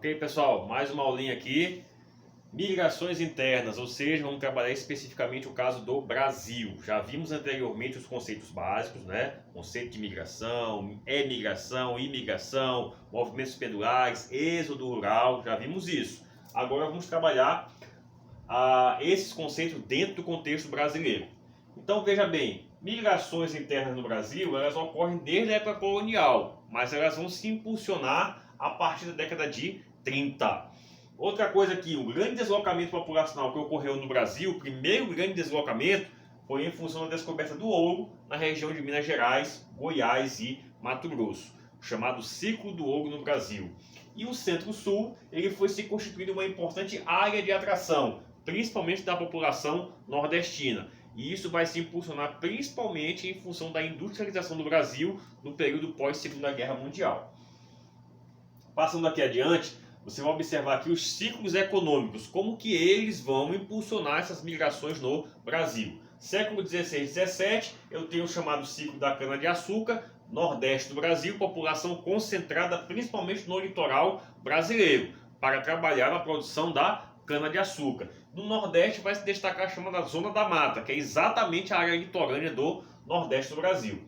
Ok, pessoal? Mais uma aulinha aqui. Migrações internas, ou seja, vamos trabalhar especificamente o caso do Brasil. Já vimos anteriormente os conceitos básicos, né? Conceito de migração, emigração, imigração, movimentos pendulares, êxodo rural, já vimos isso. Agora vamos trabalhar esses conceitos dentro do contexto brasileiro. Então veja bem, migrações internas no Brasil, elas ocorrem desde a época colonial, mas elas vão se impulsionar a partir da década de 30. Outra coisa aqui, o grande deslocamento populacional que ocorreu no Brasil, o primeiro grande deslocamento, foi em função da descoberta do ouro na região de Minas Gerais, Goiás e Mato Grosso, chamado ciclo do ouro no Brasil. E o Centro-Sul, ele foi se constituindo uma importante área de atração, principalmente da população nordestina. E isso vai se impulsionar principalmente em função da industrialização do Brasil no período pós-Segunda Guerra Mundial. Passando aqui adiante, você vai observar aqui os ciclos econômicos, como que eles vão impulsionar essas migrações no Brasil. Século 16 e 17, eu tenho o chamado ciclo da cana-de-açúcar, nordeste do Brasil, população concentrada principalmente no litoral brasileiro, para trabalhar na produção da cana-de-açúcar. No nordeste vai se destacar a chamada zona da mata, que é exatamente a área litorânea do nordeste do Brasil.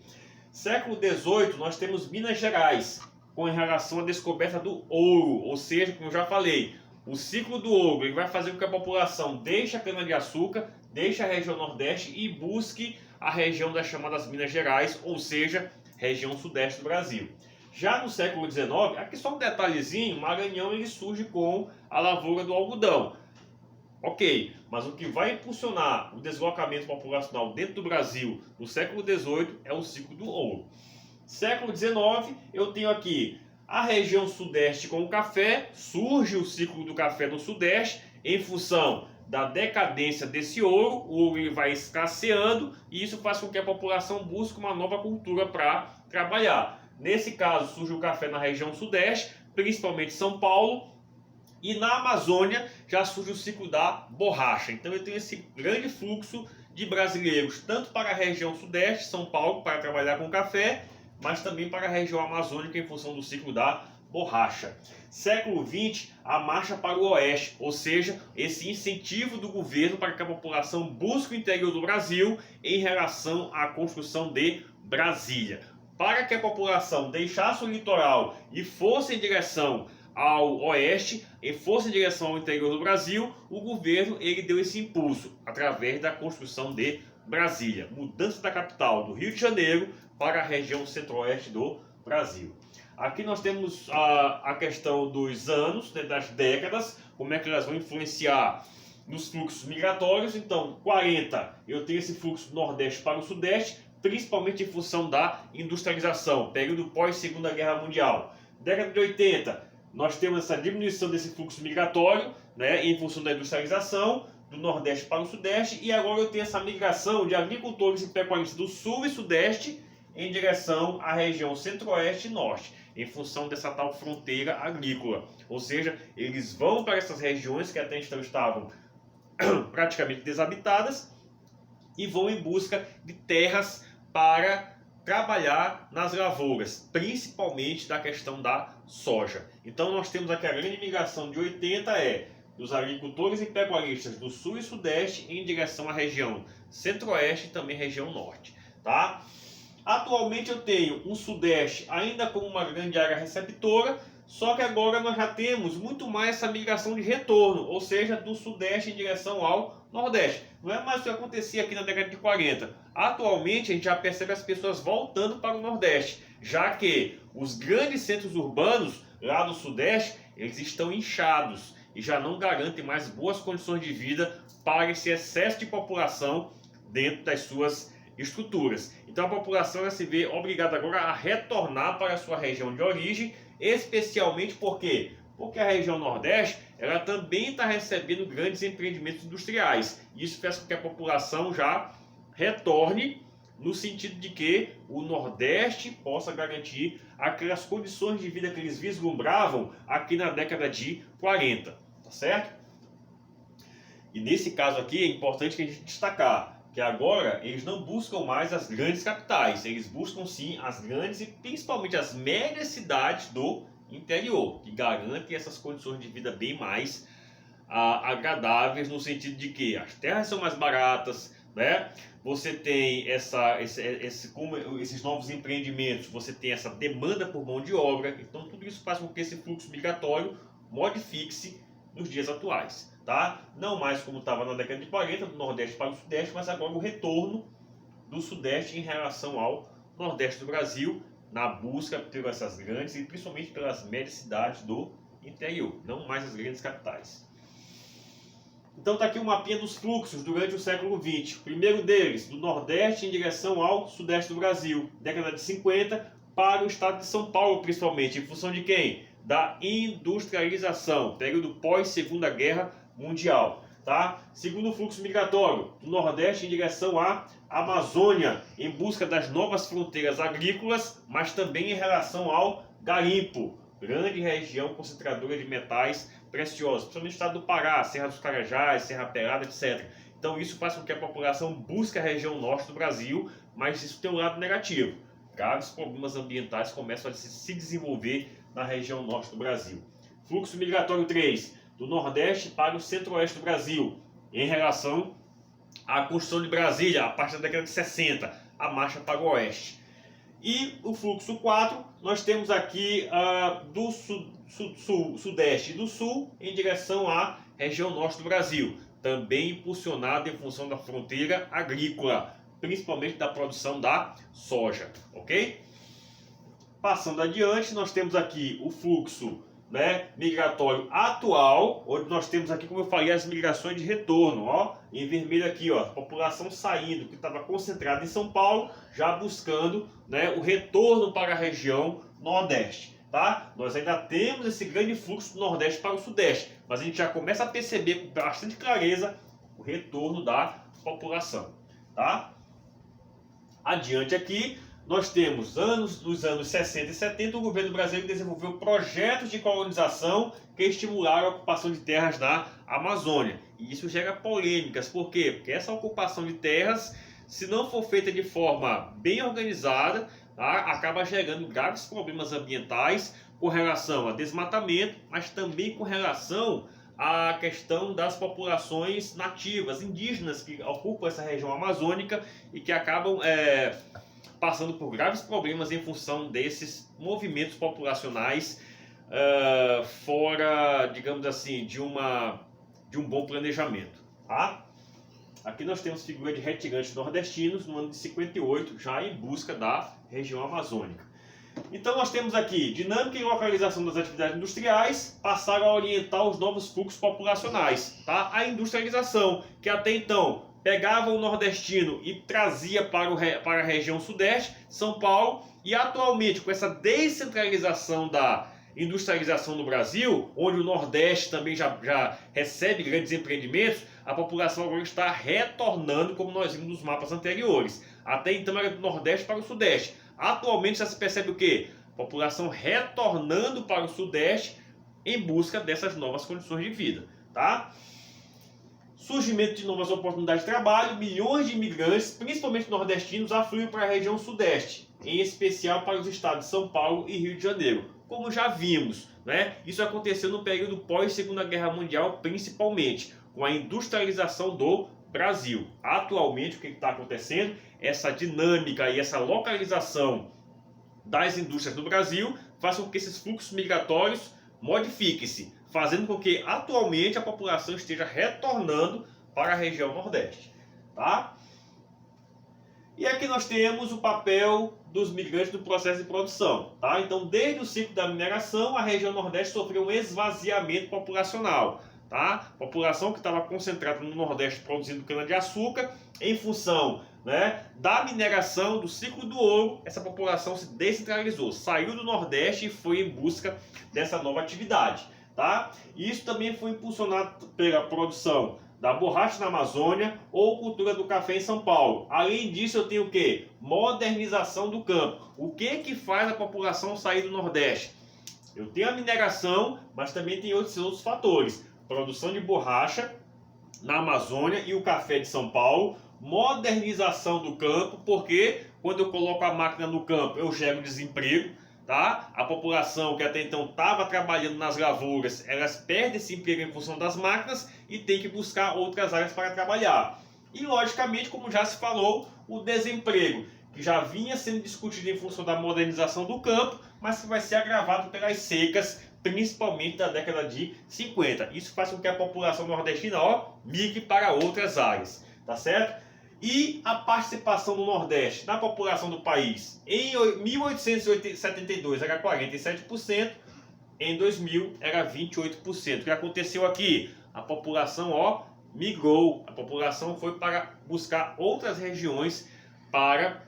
Século 18, nós temos Minas Gerais, com relação à descoberta do ouro, ou seja, como eu já falei, o ciclo do ouro ele vai fazer com que a população deixe a cana-de-açúcar, deixe a região nordeste e busque a região das chamadas Minas Gerais, ou seja, região sudeste do Brasil. Já no século XIX, aqui só um detalhezinho, Maranhão ele surge com a lavoura do algodão. Ok, mas o que vai impulsionar o deslocamento populacional dentro do Brasil no século XVIII é o ciclo do ouro. Século XIX, eu tenho aqui a região sudeste com o café, surge o ciclo do café no sudeste, em função da decadência desse ouro, o ouro ele vai escasseando e isso faz com que a população busque uma nova cultura para trabalhar. Nesse caso, surge o café na região sudeste, principalmente São Paulo, e na Amazônia já surge o ciclo da borracha. Então eu tenho esse grande fluxo de brasileiros, tanto para a região sudeste, São Paulo, para trabalhar com café, mas também para a região amazônica em função do ciclo da borracha. Século XX, a marcha para o oeste, ou seja, esse incentivo do governo para que a população busque o interior do Brasil em relação à construção de Brasília. Para que a população deixasse o litoral e fosse em direção ao oeste, e fosse em direção ao interior do Brasil, o governo ele deu esse impulso através da construção de Brasília, mudança da capital do Rio de Janeiro para a região centro-oeste do Brasil. Aqui nós temos a questão dos anos, né, das décadas, como é que elas vão influenciar nos fluxos migratórios. Então, 40, eu tenho esse fluxo do Nordeste para o Sudeste, principalmente em função da industrialização, período pós-Segunda Guerra Mundial. Década de 80, nós temos essa diminuição desse fluxo migratório, né, em função da industrialização, do Nordeste para o Sudeste, e agora eu tenho essa migração de agricultores e pecuaristas do Sul e Sudeste em direção à região Centro-Oeste e Norte, em função dessa tal fronteira agrícola. Ou seja, eles vão para essas regiões que até então estavam praticamente desabitadas e vão em busca de terras para trabalhar nas lavouras, principalmente da questão da soja. Então nós temos aqui a grande migração de 80 dos agricultores e pecuaristas do Sul e Sudeste em direção à região Centro-Oeste e também região Norte, tá? Atualmente eu tenho um Sudeste ainda como uma grande área receptora, só que agora nós já temos muito mais essa migração de retorno, ou seja, do Sudeste em direção ao Nordeste. Não é mais o que acontecia aqui na década de 40. Atualmente a gente já percebe as pessoas voltando para o Nordeste, já que os grandes centros urbanos lá do Sudeste, eles estão inchados e já não garantem mais boas condições de vida para esse excesso de população dentro das suas estruturas. Então a população vai se vê obrigada agora a retornar para a sua região de origem, especialmente porque a região Nordeste ela também está recebendo grandes empreendimentos industriais. Isso faz com que a população já retorne no sentido de que o Nordeste possa garantir aquelas condições de vida que eles vislumbravam aqui na década de 40, tá certo? E nesse caso aqui é importante que a gente destacar que agora eles não buscam mais as grandes capitais, eles buscam sim as grandes e principalmente as médias cidades do interior, que garante essas condições de vida bem mais agradáveis, no sentido de que as terras são mais baratas, né? Você tem como esses novos empreendimentos, você tem essa demanda por mão de obra, então tudo isso faz com que esse fluxo migratório modifique-se nos dias atuais, tá? Não mais como estava na década de 40, do Nordeste para o Sudeste, mas agora o retorno do Sudeste em relação ao Nordeste do Brasil, na busca por essas grandes e principalmente pelas médias cidades do interior, não mais as grandes capitais. Então está aqui um mapinha dos fluxos durante o século XX. O primeiro deles, do Nordeste em direção ao Sudeste do Brasil, década de 50, para o estado de São Paulo principalmente, em função de quem? Da industrialização, período pós-Segunda Guerra Mundial. Tá? Segundo fluxo migratório, do Nordeste em direção à Amazônia, em busca das novas fronteiras agrícolas, mas também em relação ao garimpo, grande região concentradora de metais preciosos, principalmente no estado do Pará, Serra dos Carajás, Serra Pelada, etc. Então isso faz com que a população busque a região norte do Brasil, mas isso tem um lado negativo. Graves problemas ambientais começam a se desenvolver na região norte do Brasil. Fluxo migratório 3, do Nordeste para o Centro-Oeste do Brasil, em relação à construção de Brasília, a partir da década de 60, a marcha para o Oeste. E o fluxo 4, nós temos aqui do Sudeste e do Sul em direção à região Norte do Brasil, também impulsionado em função da fronteira agrícola, principalmente da produção da soja, ok? Passando adiante, nós temos aqui o fluxo, né, migratório atual, onde nós temos aqui, como eu falei, as migrações de retorno, ó, em vermelho aqui, ó, a população saindo, que estava concentrada em São Paulo, já buscando, né, o retorno para a região Nordeste, tá? Nós ainda temos esse grande fluxo do Nordeste para o Sudeste, mas a gente já começa a perceber com bastante clareza o retorno da população, tá? Adiante aqui, nós temos nos anos 60 e 70, o governo brasileiro desenvolveu projetos de colonização que estimularam a ocupação de terras na Amazônia. E isso gera polêmicas. Por quê? Porque essa ocupação de terras, se não for feita de forma bem organizada, tá, acaba gerando graves problemas ambientais com relação a desmatamento, mas também com relação à questão das populações nativas, indígenas, que ocupam essa região amazônica e que acabam passando por graves problemas em função desses movimentos populacionais fora, digamos assim, de um bom planejamento. Tá? Aqui nós temos figura de retirantes nordestinos no ano de 58, já em busca da região amazônica. Então nós temos aqui dinâmica e localização das atividades industriais passaram a orientar os novos fluxos populacionais. Tá? A industrialização, que até então pegava o nordestino e trazia para a região sudeste, São Paulo, e atualmente com essa descentralização da industrialização no Brasil, onde o Nordeste também já recebe grandes empreendimentos, a população agora está retornando, como nós vimos nos mapas anteriores. Até então era do Nordeste para o Sudeste. Atualmente já se percebe o quê? População retornando para o Sudeste em busca dessas novas condições de vida, tá? Surgimento de novas oportunidades de trabalho, milhões de imigrantes, principalmente nordestinos, afluem para a região Sudeste, em especial para os estados de São Paulo e Rio de Janeiro. Como já vimos, né? Isso aconteceu no período pós-Segunda Guerra Mundial, principalmente, com a industrialização do Brasil. Atualmente, o que está acontecendo? Essa dinâmica e essa localização das indústrias no Brasil faz com que esses fluxos migratórios modifiquem-se, fazendo com que atualmente a população esteja retornando para a região Nordeste. Tá? E aqui nós temos o papel dos migrantes no processo de produção. Tá? Então, desde o ciclo da mineração, a região Nordeste sofreu um esvaziamento populacional. Tá? População que estava concentrada no Nordeste produzindo cana-de-açúcar, em função, né, da mineração, do ciclo do ouro, essa população se descentralizou, saiu do Nordeste e foi em busca dessa nova atividade. Tá? Isso também foi impulsionado pela produção da borracha na Amazônia ou cultura do café em São Paulo. Além disso, eu tenho o quê? Modernização do campo. O que faz a população sair do Nordeste? Eu tenho a mineração, mas também tem outros fatores. Produção de borracha na Amazônia e o café de São Paulo. Modernização do campo, porque quando eu coloco a máquina no campo, eu gero desemprego. tá? A população que até então estava trabalhando nas lavouras, elas perdem esse emprego em função das máquinas e tem que buscar outras áreas para trabalhar. E logicamente, como já se falou, o desemprego, que já vinha sendo discutido em função da modernização do campo, mas que vai ser agravado pelas secas, principalmente da década de 50. Isso faz com que a população nordestina, migre para outras áreas, tá certo? E a participação do Nordeste na população do país em 1872 era 47%, em 2000 era 28%. O que aconteceu aqui? A população migrou, a população foi para buscar outras regiões para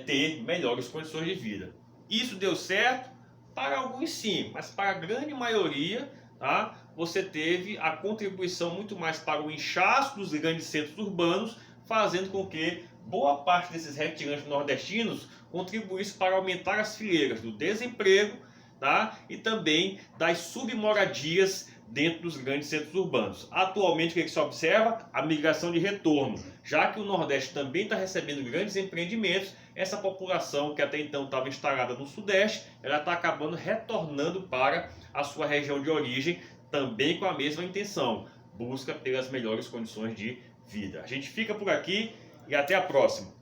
ter melhores condições de vida. Isso deu certo? Para alguns sim, mas para a grande maioria, tá? Você teve a contribuição muito mais para o inchaço dos grandes centros urbanos, fazendo com que boa parte desses retirantes nordestinos contribuísse para aumentar as fileiras do desemprego, tá? E também das submoradias dentro dos grandes centros urbanos. Atualmente, o que se observa? A migração de retorno. Já que o Nordeste também está recebendo grandes empreendimentos, essa população que até então estava instalada no Sudeste, ela está acabando retornando para a sua região de origem, também com a mesma intenção, busca pelas melhores condições de vida. A gente fica por aqui e até a próxima.